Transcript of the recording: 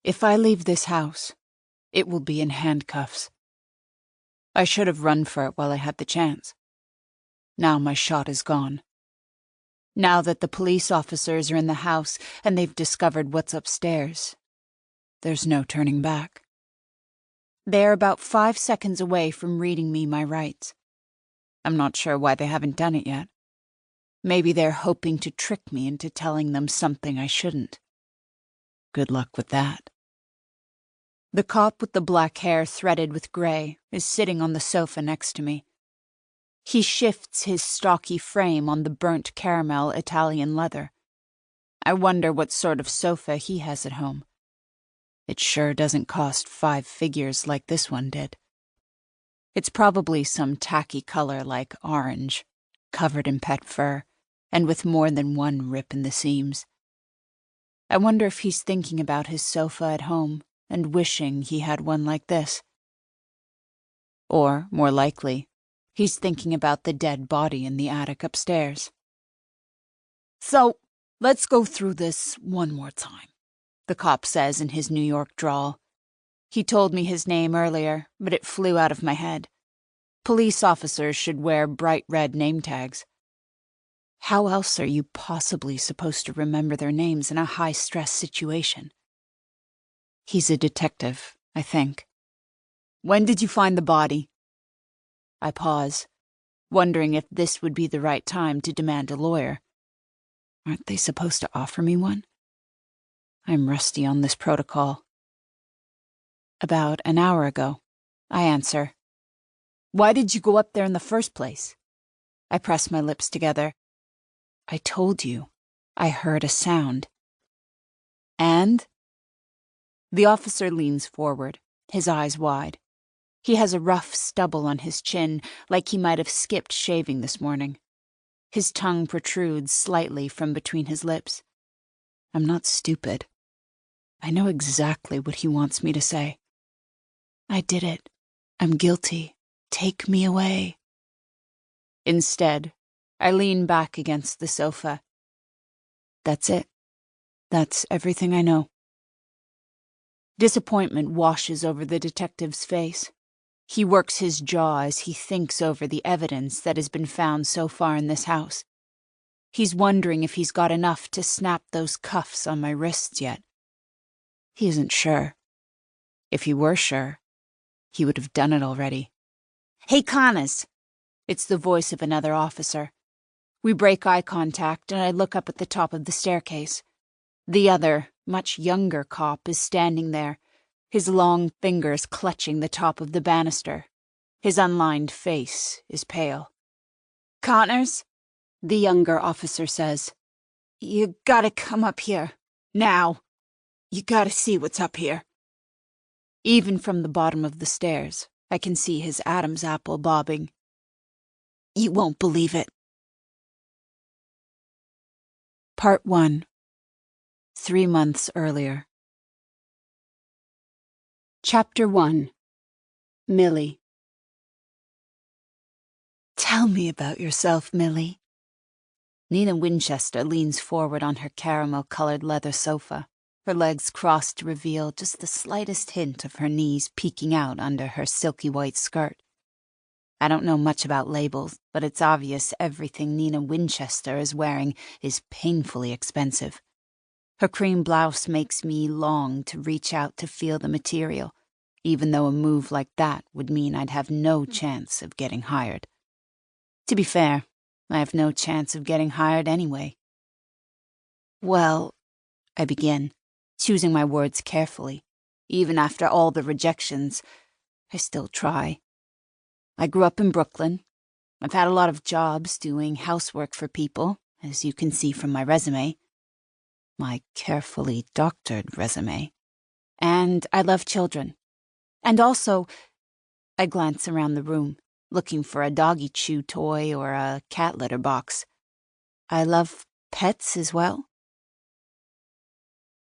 If I leave this house, it will be in handcuffs. I should have run for it while I had the chance. Now my shot is gone. Now that the police officers are in the house and they've discovered what's upstairs, there's no turning back. They're about 5 seconds away from reading me my rights. I'm not sure why they haven't done it yet. Maybe they're hoping to trick me into telling them something I shouldn't. Good luck with that. The cop with the black hair threaded with gray is sitting on the sofa next to me. He shifts his stocky frame on the burnt caramel Italian leather. I wonder what sort of sofa he has at home. It sure doesn't cost 5 figures like this one did. It's probably some tacky color like orange, covered in pet fur, and with more than one rip in the seams. I wonder if he's thinking about his sofa at home and wishing he had one like this. Or, more likely, he's thinking about the dead body in the attic upstairs. "So, let's go through this one more time," the cop says in his New York drawl. He told me his name earlier, but it flew out of my head. Police officers should wear bright red name tags. How else are you possibly supposed to remember their names in a high-stress situation? He's a detective, I think. "When did you find the body?" I pause, wondering if this would be the right time to demand a lawyer. Aren't they supposed to offer me one? I'm rusty on this protocol. "About an hour ago," I answer. "Why did you go up there in the first place?" I press my lips together. "I told you. I heard a sound." "And?" The officer leans forward, his eyes wide. He has a rough stubble on his chin, like he might have skipped shaving this morning. His tongue protrudes slightly from between his lips. I'm not stupid. I know exactly what he wants me to say. "I did it. I'm guilty. Take me away." Instead, I lean back against the sofa. That's it. That's everything I know. Disappointment washes over the detective's face. He works his jaw as he thinks over the evidence that has been found so far in this house. He's wondering if he's got enough to snap those cuffs on my wrists yet. He isn't sure. If he were sure, he would have done it already. "Hey, Connors!" It's the voice of another officer. We break eye contact, and I look up at the top of the staircase. The other, much younger cop is standing there, his long fingers clutching the top of the banister. His unlined face is pale. "Connors," the younger officer says, "you gotta come up here. Now. You gotta see what's up here." Even from the bottom of the stairs, I can see his Adam's apple bobbing. "You won't believe it." Part 1. 3 months earlier. Chapter 1. Millie. "Tell me about yourself, Millie." Nina Winchester leans forward on her caramel-colored leather sofa, her legs crossed to reveal just the slightest hint of her knees peeking out under her silky white skirt. I don't know much about labels, but it's obvious everything Nina Winchester is wearing is painfully expensive. Her cream blouse makes me long to reach out to feel the material, even though a move like that would mean I'd have no chance of getting hired. To be fair, I have no chance of getting hired anyway. "Well," I begin, choosing my words carefully. Even after all the rejections, I still try. "I grew up in Brooklyn. I've had a lot of jobs doing housework for people, as you can see from my resume. My carefully doctored resume. And I love children. And also," I glance around the room, looking for a doggy chew toy or a cat litter box, "I love pets as well."